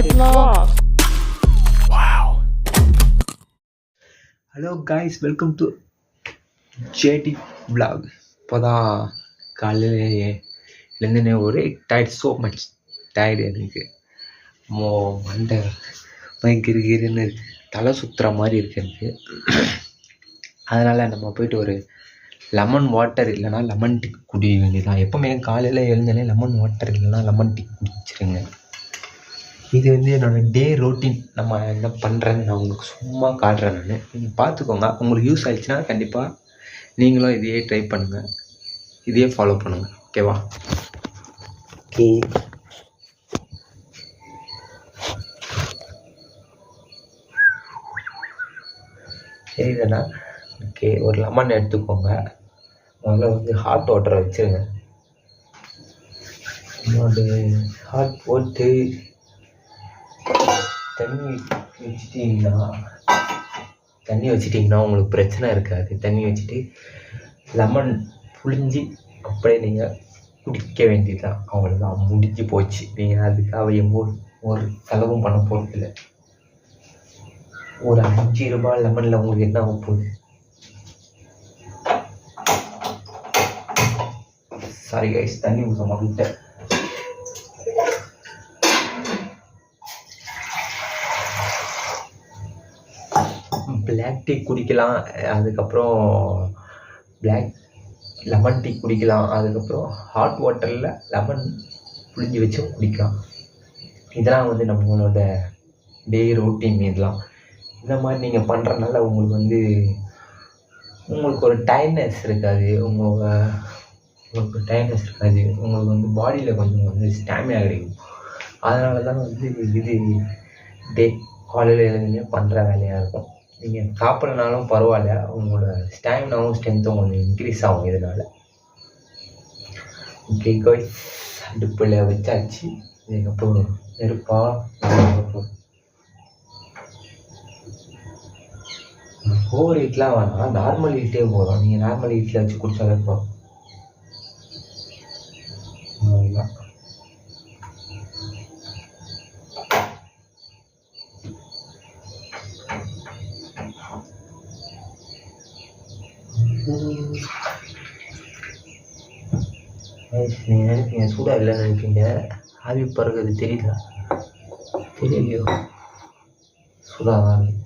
vlog. Hello guys, welcome to JD vlog. இப்போதான் காலையில் எழுந்துனே ஒரே டயர்ட், ஸோ மச் டயர்டு. எனக்கு மண்டை பயங்கரின்னு இருக்குது, தலை சுற்றுற மாதிரி இருக்குது எனக்கு. அதனால் நம்ம போயிட்டு ஒரு லெமன் வாட்டர் இல்லைனா லெமன் டீ குடிக்க வேண்டியதான். எப்போவுமே காலையில் எழுந்தனே லெமன் வாட்டர் இல்லைனா லெமன் டீ குடிச்சிருங்க. இது என்னோடய டே ரொட்டீன். நம்ம என்ன பண்ணுறேன்னு நான் உங்களுக்கு சும்மா காட்டுறேன். நீங்கள் பார்த்துக்கோங்க. உங்களுக்கு யூஸ் ஆகிடுச்சுன்னா கண்டிப்பாக நீங்களும் இதையே ட்ரை பண்ணுங்கள், இதையே ஃபாலோ பண்ணுங்கள். ஓகேவா? ஓகே, சரிதானா? ஓகே, ஒரு லெமன் எடுத்துக்கோங்க. முதல்ல ஹாட் வாட்டரை வச்சுருங்க. ஹாட் போட்டு தண்ணி வச்சிட்டிங்கன்னா உங்களுக்கு பிரச்சனை இருக்காது. தண்ணி வச்சுட்டு லெமன் புழிஞ்சி அப்படியே நீங்கள் குடிக்க வேண்டியதுதான். அவ்வளோதான், முடிஞ்சு போச்சு. நீங்கள் அதுக்காக ஒரு செலவும் பண்ண போகிறதில்ல. ஒரு 5 ரூபாய் லெமனில் உங்களுக்கு என்ன ஆக போகுது? சாரி கைஸ், தண்ணி ஊற்ற மாட்டேன். பிளாக் டீ குடிக்கலாம், அதுக்கப்புறம் லெமன் டீ குடிக்கலாம், அதுக்கப்புறம் ஹாட் வாட்டரில் லெமன் புழிஞ்சு வச்சும் குடிக்கலாம். இதெல்லாம் நம்மளோட டே ரொட்டீன். இதெல்லாம் இந்த மாதிரி நீங்கள் பண்ணுறதுனால உங்களுக்கு ஒரு டயர்ட்னஸ் இருக்காது. உங்களுக்கு டயர்ட்னஸ் இருக்காது. உங்களுக்கு பாடியில் கொஞ்சம் ஸ்டாமினா கிடைக்கும். அதனால தான் இது டே காலையில் எழுதுனே பண்ணுற வேலையாக இருக்கும். நீங்கள் சாப்பிட்றனாலும் பரவாயில்ல, உங்களோட ஸ்டாமினாவும் ஸ்ட்ரென்த்தும் கொஞ்சம் இன்க்ரீஸ் ஆகும் இதனால். ஓகே காய்ஸ், அடுப்பில் வச்சாச்சு. இதுக்கப்புறம் ஓவர் ஹீட்லாம் வேணாம், நார்மல் ஹீட்டே போதும். நீங்கள் நார்மல் ஹீட்டில் வச்சு குடிச்சாலே போதும். அவ்வளோதான். நீங்கள் நினைப்பீங்க சூடாக இல்லைன்னு நினைப்பீங்க. ஆவி பறகுது தெரியலையோ? சூடாக தான் இருக்கு.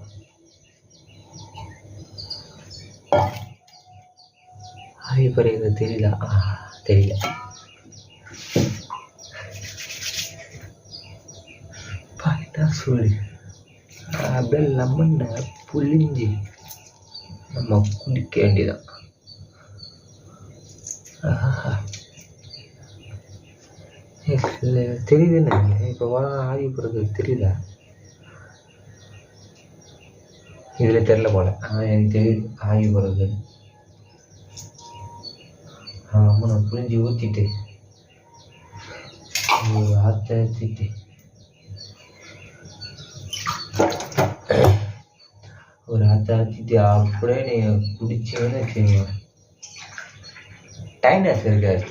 ஆவி பறகுது தெரியல. பார்த்தா சூடு. அப்படியே லெமனை புழிஞ்சு நம்ம குடிக்க வேண்டியதான். தெரியுதுன்னு இப்போ ஆவி போகிறது தெரியல. இதில் தெரில போல. எனக்கு தெரியுது ஆவி போகிறது. ஆமாம், நான் புரிஞ்சு ஊற்றிட்டு ஒரு ஆற்ற ஊற்றிட்டு அப்படியே நீங்கள் குடிச்சிங்கன்னு வச்சுக்கோங்க, டயர்ட்னஸ் இருக்காது.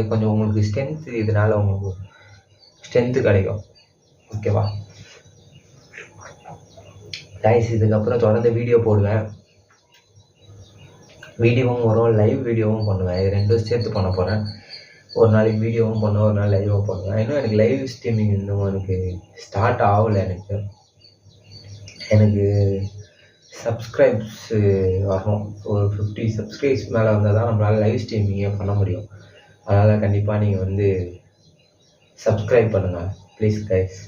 கொஞ்சம் உங்களுக்கு ஸ்ட்ரென்த்து, இதனால் உங்களுக்கு ஸ்ட்ரென்த்து கிடைக்கும். ஓகேவா கைஸ்? இதுக்கப்புறம் தொடர்ந்து வீடியோ போடுவேன். வீடியோவும் வரும், லைவ் வீடியோவும் பண்ணுவேன். இது ரெண்டும் சேர்த்து பண்ண போகிறேன். ஒரு நாளைக்கு வீடியோவும் பண்ணுவேன், ஒரு நாள் லைவும் பண்ணுவேன். இன்னும் எனக்கு லைவ் ஸ்ட்ரீமிங் இன்னும் எனக்கு ஸ்டார்ட் ஆகலை. எனக்கு சப்ஸ்கிரைப்ஸு வரணும். ஒரு 50 சப்ஸ்கிரைப்ஸ் மேலே வந்தால் தான் நம்மளால் லைவ் ஸ்ட்ரீமிங்கே பண்ண முடியும். அதனால் கண்டிப்பாக நீங்கள் சப்ஸ்கிரைப் பண்ணுங்கள் ப்ளீஸ் கைஸ்.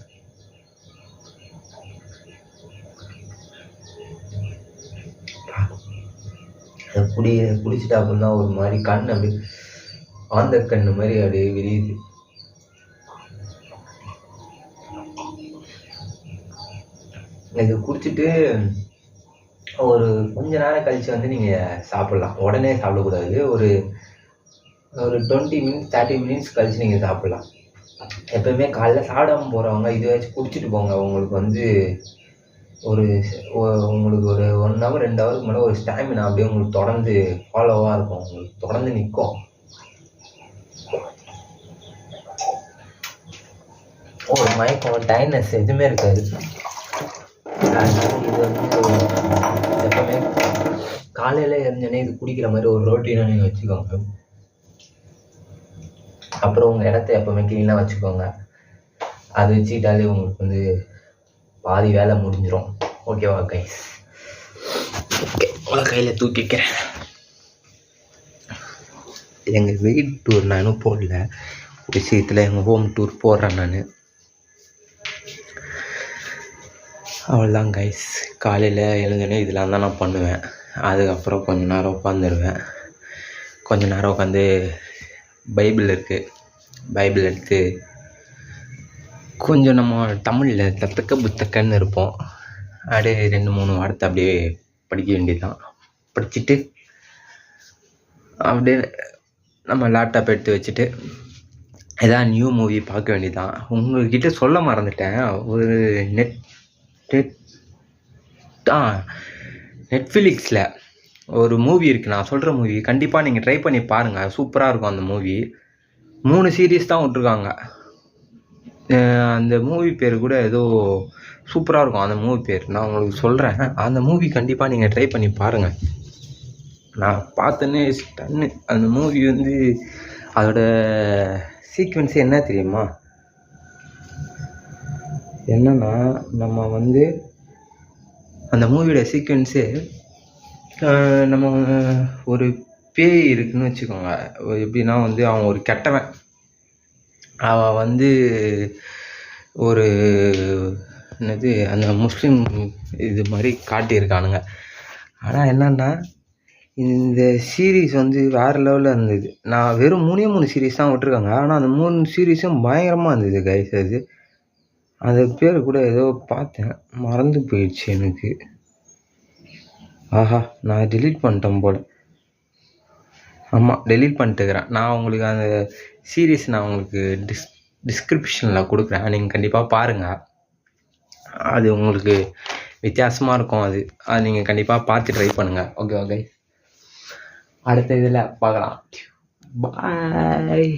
குடிச்சிட்டா அப்படின்னா ஒரு மாதிரி கண் அப்படி ஆந்த கண்ணு மாதிரி அப்படியே விரியுது. இது குடிச்சிட்டு ஒரு கொஞ்ச நேரம் கழித்து நீங்கள் சாப்பிட்லாம். உடனே சாப்பிடக்கூடாது. ஒரு 20 மினிட்ஸ் 30 மினிட்ஸ் கழித்து நீங்கள் சாப்பிட்லாம். எப்போயுமே காலைல சாப்பிடாமல் போகிறவங்க இதை வச்சு குடிச்சிட்டு போங்க. உங்களுக்கு ஒரு 1 ஹவர் 2 ஹவருக்கு மேலே ஒரு ஸ்டாமினா அப்படியே உங்களுக்கு தொடர்ந்து ஃபாலோவாக இருக்கும், உங்களுக்கு தொடர்ந்து நிற்கும். ஒரு மயக்கம் டைட்னஸ் எதுவுமே இருக்காது. அதனால இது வந்து எப்பவுமே காலையில் எழுந்தோடனே இது குடிக்கிற மாதிரி ஒரு ரொட்டீனாக நீங்கள் வச்சுக்கோங்க. அப்புறம் உங்கள் இடத்த எப்போவுமே க்ளீனாக வச்சுக்கோங்க. அது வச்சுக்கிட்டாலே உங்களுக்கு வந்து பாதி வேலை முடிஞ்சிடும். ஓகேவா கைஸ்? ஓகே, உங்களை கையில் தூக்கிக்கிறேன். எங்கள் வெயிட் டூர் நான் இன்னும் போடல. விஷயத்தில் எங்கள் ஹோம் டூர் போடுறேன் நான். அவ்வளோதான் கைஸ். காலையில் எழுந்தோடனே இதெல்லாம் தான் நான் பண்ணுவேன். அதுக்கப்புறம் கொஞ்ச நேரம் உட்காந்துருவேன். கொஞ்ச நேரம் உட்காந்து பைபிள் இருக்குது, பைபிள் எடுத்து கொஞ்சம் நம்ம தமிழில் தத்தக்க புத்தக்கன்னு இருப்போம். அப்படியே 2-3 வாரத்தை அப்படியே படிக்க வேண்டியதுதான். படிச்சுட்டு அப்படியே நம்ம லேப்டாப் எடுத்து வச்சுட்டு ஏதாவது நியூ மூவி பார்க்க வேண்டியதுதான். உங்கள்கிட்ட சொல்ல மறந்துட்டேன், ஒரு நெட்ஃப்ளிக்ஸில் ஒரு மூவி இருக்குது. நான் சொல்கிற மூவி கண்டிப்பாக நீங்கள் ட்ரை பண்ணி பாருங்கள். சூப்பராக இருக்கும் அந்த மூவி. 3 சீரீஸ் தான் விட்ருக்காங்க. அந்த மூவி பேர் கூட ஏதோ சூப்பராக இருக்கும். அந்த மூவி பேர் நான் உங்களுக்கு சொல்கிறேன். அந்த மூவி கண்டிப்பாக நீங்கள் ட்ரை பண்ணி பாருங்கள். நான் பார்த்தோன்னே ஸ்டன்னு. அந்த மூவி வந்து அதோட சீக்வன்ஸு என்ன தெரியுமா? என்னன்னா, நம்ம வந்து அந்த மூவியோட சீக்வன்ஸு நம்ம ஒரு பேய் இருக்குன்னு வச்சுக்கோங்க. எப்படின்னா வந்து அவன் ஒரு கெட்டவன். அவன் வந்து ஒரு என்னது அந்த முஸ்லீம் இது மாதிரி காட்டியிருக்கானுங்க. ஆனால் என்னன்னா, இந்த சீரீஸ் வந்து வேறு லெவலில் இருந்தது. நான் வெறும் 3 சீரீஸ் தான் விட்ருக்காங்க. ஆனால் அந்த 3 சீரீஸும் பயங்கரமாக இருந்தது கைஸ். அது பேர் கூட ஏதோ பார்த்தேன், மறந்து போயிடுச்சு எனக்கு. ஆஹா, நான் டெலீட் பண்ணிட்டேன் போல். ஆமாம், டெலீட் பண்ணிட்டுக்கிறேன். நான் உங்களுக்கு அந்த சீரீஸ் நான் உங்களுக்கு டிஸ்கிரிப்ஷனில் கொடுக்குறேன். நீங்கள் கண்டிப்பாக பாருங்கள். அது உங்களுக்கு வித்தியாசமாக இருக்கும். அது நீங்கள் கண்டிப்பாக பார்த்து ட்ரை பண்ணுங்கள். ஓகே, அடுத்த இதில் பார்க்கலாம். பாய்.